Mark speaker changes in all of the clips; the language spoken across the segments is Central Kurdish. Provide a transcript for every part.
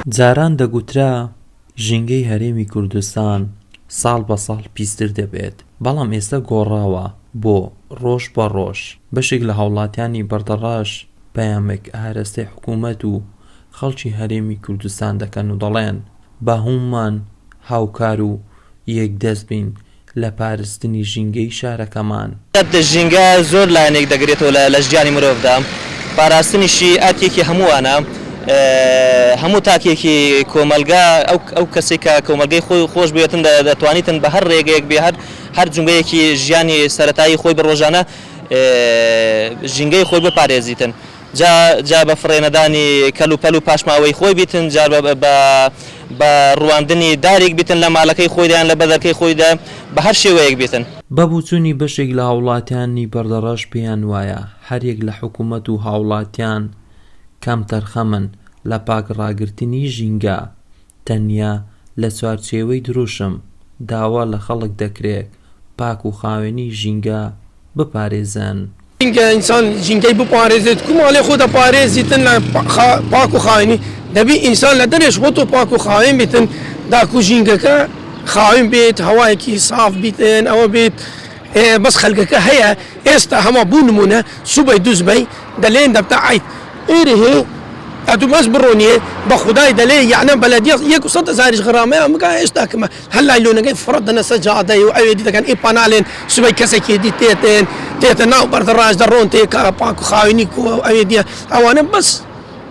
Speaker 1: جاران دەگوترا ژینگەی هەرێمی کوردستان ساڵ بە ساڵ پیس‌تر دەبێت، بەڵام ئێستا گۆڕاوە بۆ ڕۆژ بە ڕۆژ. بەشێک لە هاوڵاتیانی بەردەڕاش پەیامێک ئاراستەی حکوومەت و خەڵکی هەرێمی کوردستان دەکەن و دەڵێن با هەموومان هاوکار و یەکدەست بین لە پاراستنی ژینگەی شارەکەمان.
Speaker 2: ژینگە زۆر لایەنێک دەگرێتەوە لە ژیانی مرۆڤدا، پاراستنیشی ئاتێکی هەمووانە، هەموو تاکێکی کۆمەلگا ئەو کەسێک کە کۆمەلگەی خۆی خۆش بێتن دەتوانیتن بە هەر ڕێگەیەک بێ هەر جونگەیەکی ژیانی سەرەتایی خۆی بە ڕۆژانە ژینگەی خۆی بپارێزیتن، جا بە فڕێنەدانی کەل و پەل و پاشماوەی خۆی بیتن، جا بە ڕواندنی دارێک بیتن لە ماڵەکەی خۆیدان لە بەدەرکەی خۆیدا بە هەر شێوەیەک بیتن.
Speaker 1: بەبووچوونی بەشێک لە هاوڵاتیانی بەردەڕاش پێیان وایە هەرێک لە حکوومەت و هاوڵاتیان کەم تەرخەمن لە پاکڕاگرتنی ژینگە، تەنیا لە چوارچێوەی دروشم داوا لە خەڵک دەکرێت پاک و خاوێنی ژینگە بپارێزن.
Speaker 3: ئینسان ژینگەی بپارێزێت کو ماڵی خۆ دەپارێزیتن لە پاک و خاوێنی، دەبی ئینسان لە دەرێش خۆ تۆ پاک و خاوێن بیتن داکو ژینگەکە خاوێن بێت، هەوایەکی ساف بیتن، ئەوە بێت بەس خەلکەکە هەیە ئێستا هەما بوو نمونە سوبەی دووزبەی دەلێن دەبتە عیت ئێرە هەیە ئەتو بەس بڕۆنیێ بە خودای دەلێ یعنە بەلەدیە 100,000 غرامەیە ئەمەکە ئێستا کەمە هەر لای لۆنەکەی فرە دەنە سەجادەی و ئەوێ دی دەکەن ئێ پانالێن سوبەی کەسێکی دی تێتە ناو بەردەڕاش دەڕۆن تێکە پاک و خاوێنی کووە و ئەوێ دیە ئەوانە بەس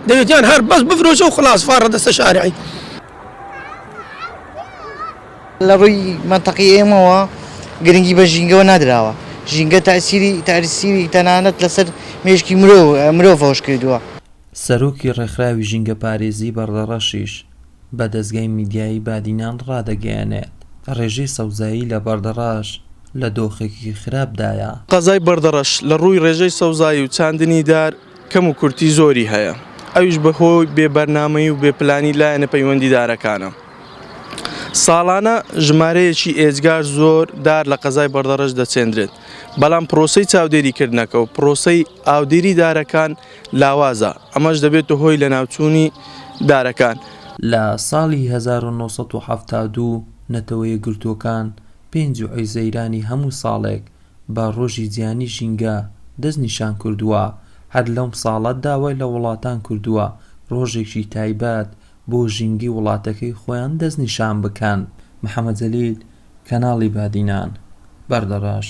Speaker 3: دەوێتیان هەر بەس بفرۆشە و خلاص فارە دەستە شارعی.
Speaker 4: لە ڕووی مەنتەقی ئێمەوە گرنگی بە ژینگەوە نادراوە، ژینگە تاثیری تەنانەت لەسەر مێشکی مرۆڤ هۆش کردووە.
Speaker 1: سەرۆکی ڕێکخراوی ژینگە پارێزی بەردەڕەشیش بە دەستگای میدیایی بادینان ڕادەگەیەنێت ڕێژەی سەوزایی لە بەردەڕاش لە دۆخێکی خراپدایە.
Speaker 5: قەزای بەردەڕەش لە ڕووی ڕێژەی سەوزایی و چاندنی دار کەم و کورتی زۆری هەیە، ئەویش بەهۆی بێبەرنامەی و بێپلانی لایەنە پەیوەندیدارەکانە. ساڵانە ژمارەیەکی ئێجگار زۆر دار لە قەزای بەردەڕەش دەچێندرێت، بەڵام پرۆسەی چاودێریکردنەکە و پرۆسەی ئاودێری دارەکان لاوازە، ئەمەش دەبێتە هۆی لە ناوچوونی دارەکان.
Speaker 1: لە ساڵی 1970 نەتەوە یەکگرتووەکان 5 عەیزەیرانی هەموو ساڵێک بە ڕۆژی جیهانی ژینگە دەستنیشان کردووە. هەر لەم ساڵە داوای لە وڵاتان کردووە ڕۆژێکی تایبەت بۆ ژینگەی وڵاتەکەی خۆیان دەستنیشان بکەن. محەممەد جەلیل، کەناڵی بادینان، بەردەڕاش.